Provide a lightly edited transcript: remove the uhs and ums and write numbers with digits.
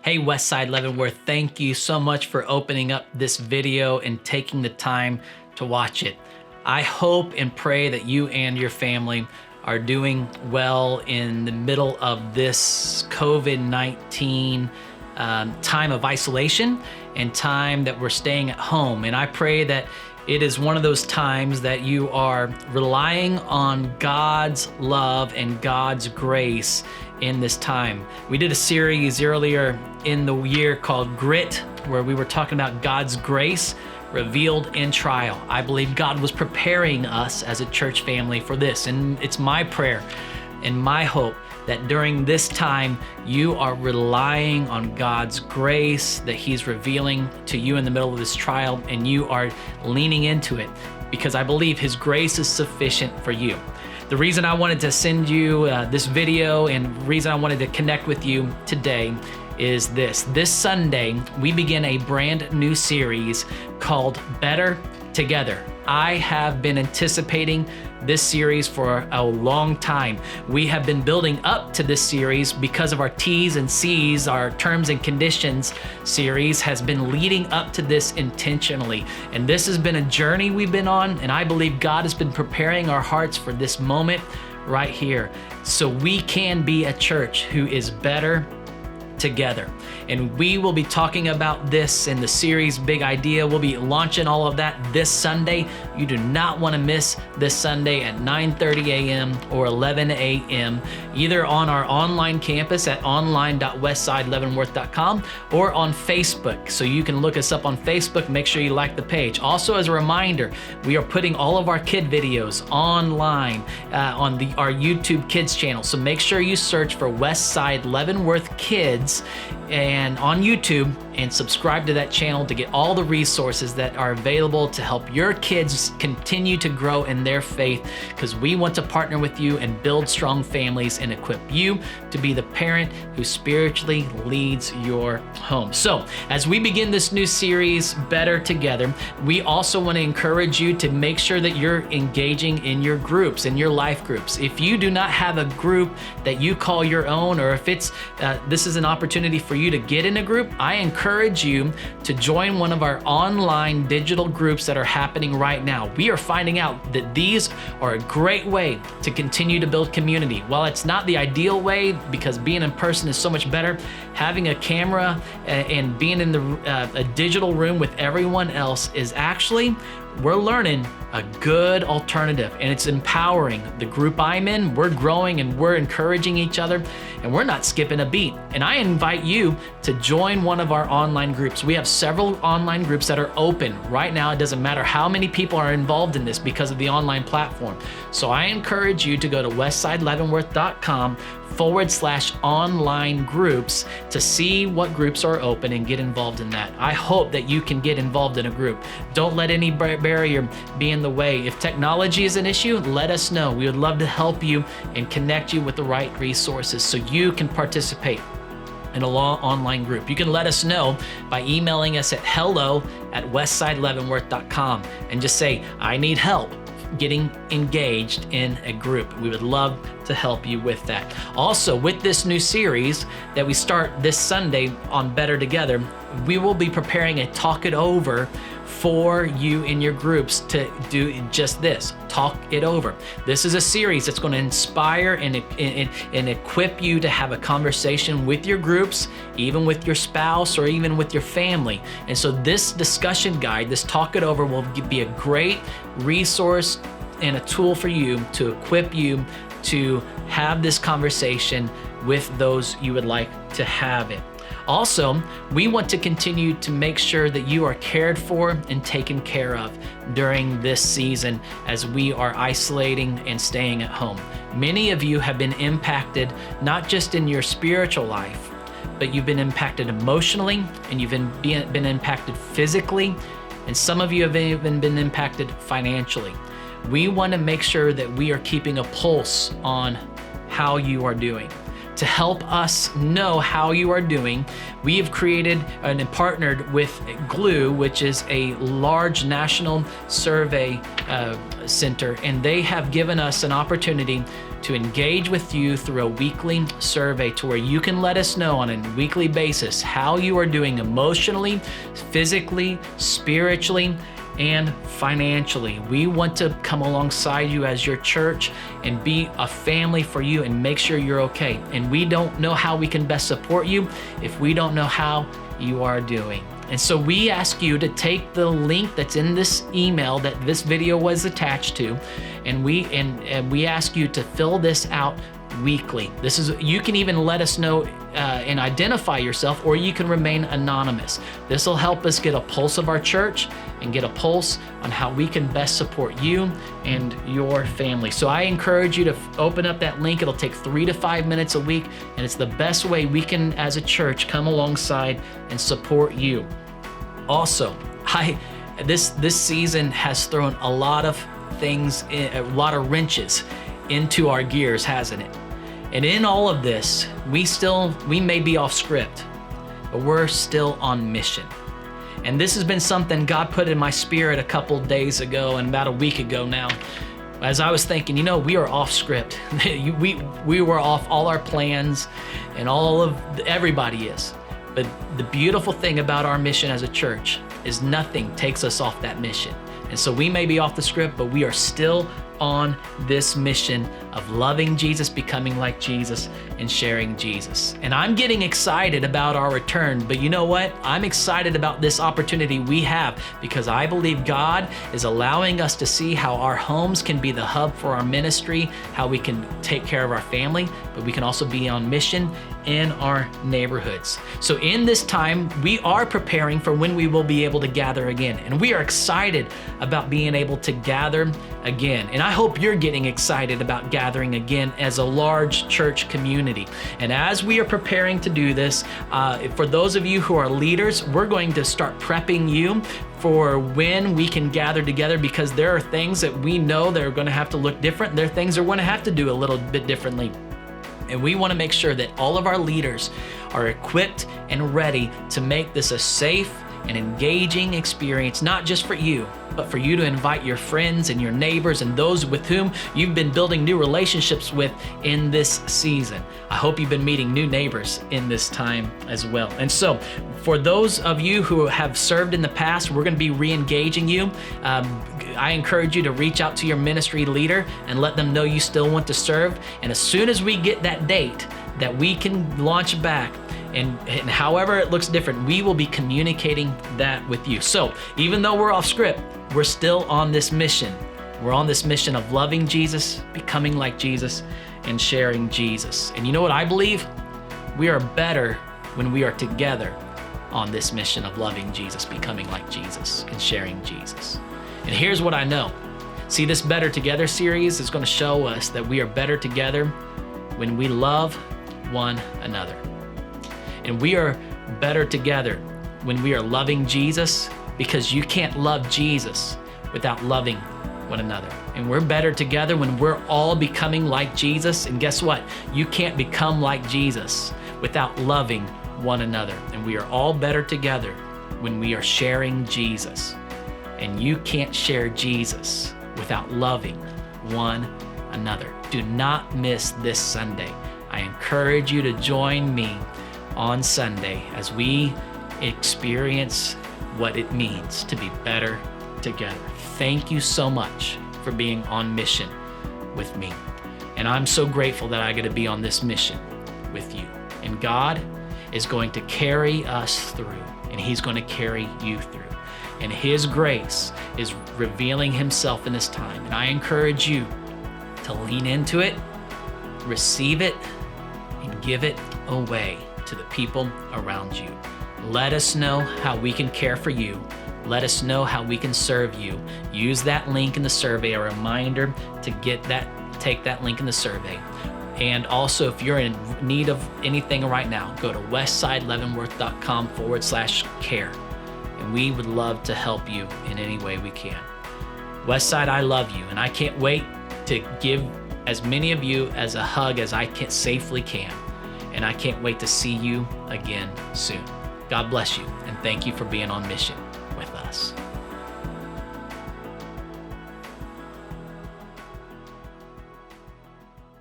Hey, Westside Leavenworth, thank you so much for opening up this video and taking the time to watch it. I hope and pray that you and your family are doing well in the middle of this COVID-19 time of isolation and time that we're staying at home. And I pray that it is one of those times that you are relying on God's love and God's grace in this time. We did a series earlier in the year called Grit, where we were talking about God's grace revealed in trial. I believe God was preparing us as a church family for this, and it's my prayer and my hope that during this time you are relying on God's grace that He's revealing to you in the middle of this trial, and you are leaning into it, because I believe His grace is sufficient for you. The reason I wanted to send you this video and the reason I wanted to connect with you today is this. This Sunday, we begin a brand new series called Better Together. I have been anticipating this series for a long time. We have been building up to this series because of our T's and C's, our terms and conditions series has been leading up to this intentionally. And this has been a journey we've been on, and I believe God has been preparing our hearts for this moment right here, so we can be a church who is better together. And we will be talking about this in the series Big Idea. We'll be launching all of that this Sunday. You do not want to miss this Sunday at 9:30 a.m. or 11 a.m. either on our online campus at online.westsideleavenworth.com or on Facebook. So you can look us up on Facebook. Make sure you like the page. Also, as a reminder, we are putting all of our kid videos online on our YouTube Kids channel. So make sure you search for Westside Leavenworth Kids and on YouTube, and subscribe to that channel to get all the resources that are available to help your kids continue to grow in their faith, because we want to partner with you and build strong families and equip you to be the parent who spiritually leads your home. So as we begin this new series, Better Together, we also want to encourage you to make sure that you're engaging in your groups, in your life groups. If you do not have a group that you call your own, or if it's this is an opportunity for you to get in a group, I encourage you to join one of our online digital groups that are happening right now. We are finding out that these are a great way to continue to build community. While it's not the ideal way, because being in person is so much better, having a camera and being in a digital room with everyone else is actually, we're learning, a good alternative, and it's empowering. The group I'm in, we're growing and we're encouraging each other, and we're not skipping a beat. And I invite you to join one of our online groups. We have several online groups that are open right now. It doesn't matter how many people are involved in this because of the online platform. So I encourage you to go to westsideleavenworth.com/online groups to see what groups are open and get involved in that. I hope that you can get involved in a group. Don't let any barrier be in the way. If technology is an issue, let us know. We would love to help you and connect you with the right resources so you can participate in a online group. You can let us know by emailing us at hello@westsideleavenworth.com and just say, I need help getting engaged in a group. We would love to help you with that. Also, with this new series that we start this Sunday on Better Together, we will be preparing a Talk It Over for you in your groups to do just this, talk it over. This is a series that's going to inspire and equip you to have a conversation with your groups, even with your spouse or even with your family. And so this discussion guide, this Talk It Over, will be a great resource and a tool for you to equip you to have this conversation with those you would like to have it. Also, we want to continue to make sure that you are cared for and taken care of during this season as we are isolating and staying at home. Many of you have been impacted, not just in your spiritual life, but you've been impacted emotionally, and you've been impacted physically, and some of you have even been impacted financially. We want to make sure that we are keeping a pulse on how you are doing. to help us know how you are doing, we have created and partnered with Glue, which is a large national survey center, and they have given us an opportunity to engage with you through a weekly survey to where you can let us know on a weekly basis how you are doing emotionally, physically, spiritually, and financially. We want to come alongside you as your church and be a family for you and make sure you're okay. And we don't know how we can best support you if we don't know how you are doing. And so we ask you to take the link that's in this email that this video was attached to, and we ask you to fill this out weekly. You can even let us know and identify yourself, or you can remain anonymous. This will help us get a pulse of our church and get a pulse on how we can best support you and your family. So I encourage you to open up that link. It'll take 3 to 5 minutes a week, and it's the best way we can, as a church, come alongside and support you. Also, this season has thrown a lot of things, a lot of wrenches into our gears, hasn't it? And in all of this, we may be off script, but we're still on mission. And this has been something God put in my spirit a couple days ago and about a week ago now. As I was thinking, we are off script. we were off all our plans, and everybody is. But the beautiful thing about our mission as a church is nothing takes us off that mission. And so we may be off the script, but we are still on this mission of loving Jesus, becoming like Jesus, and sharing Jesus. And I'm getting excited about our return, but you know what? I'm excited about this opportunity we have because I believe God is allowing us to see how our homes can be the hub for our ministry, how we can take care of our family, but we can also be on mission in our neighborhoods. So in this time, we are preparing for when we will be able to gather again. And we are excited about being able to gather again. And I hope you're getting excited about gathering again as a large church community. And as we are preparing to do this, for those of you who are leaders, we're going to start prepping you for when we can gather together, because there are things that we know that are going to have to look different. There are things that we're going to have to do a little bit differently. And we want to make sure that all of our leaders are equipped and ready to make this a safe and engaging experience, not just for you, but for you to invite your friends and your neighbors and those with whom you've been building new relationships with in this season. I hope you've been meeting new neighbors in this time as well. And so for those of you who have served in the past, we're going to be re-engaging you. I encourage you to reach out to your ministry leader and let them know you still want to serve. And as soon as we get that date that we can launch back, and however it looks different, we will be communicating that with you. So even though we're off script, we're still on this mission. We're on this mission of loving Jesus, becoming like Jesus, and sharing Jesus. And you know what I believe? We are better when we are together on this mission of loving Jesus, becoming like Jesus, and sharing Jesus. And here's what I know. See, this Better Together series is going to show us that we are better together when we love one another. And we are better together when we are loving Jesus, because you can't love Jesus without loving one another. And we're better together when we're all becoming like Jesus. And guess what? You can't become like Jesus without loving one another. And we are all better together when we are sharing Jesus. And you can't share Jesus without loving one another. Do not miss this Sunday. I encourage you to join me on Sunday as we experience what it means to be better together. Thank you so much for being on mission with me. And I'm so grateful that I get to be on this mission with you. And God is going to carry us through, and He's going to carry you through. And His grace is revealing Himself in this time. And I encourage you to lean into it, receive it, and give it away to the people around you. Let us know how we can care for you. Let us know how we can serve you. Use that link in the survey, a reminder to take that link in the survey. And also, if you're in need of anything right now, go to westsideleavenworth.com/care. And we would love to help you in any way we can. Westside, I love you, and I can't wait to give as many of you as a hug as I safely can. and I can't wait to see you again soon. God bless you, and thank you for being on mission.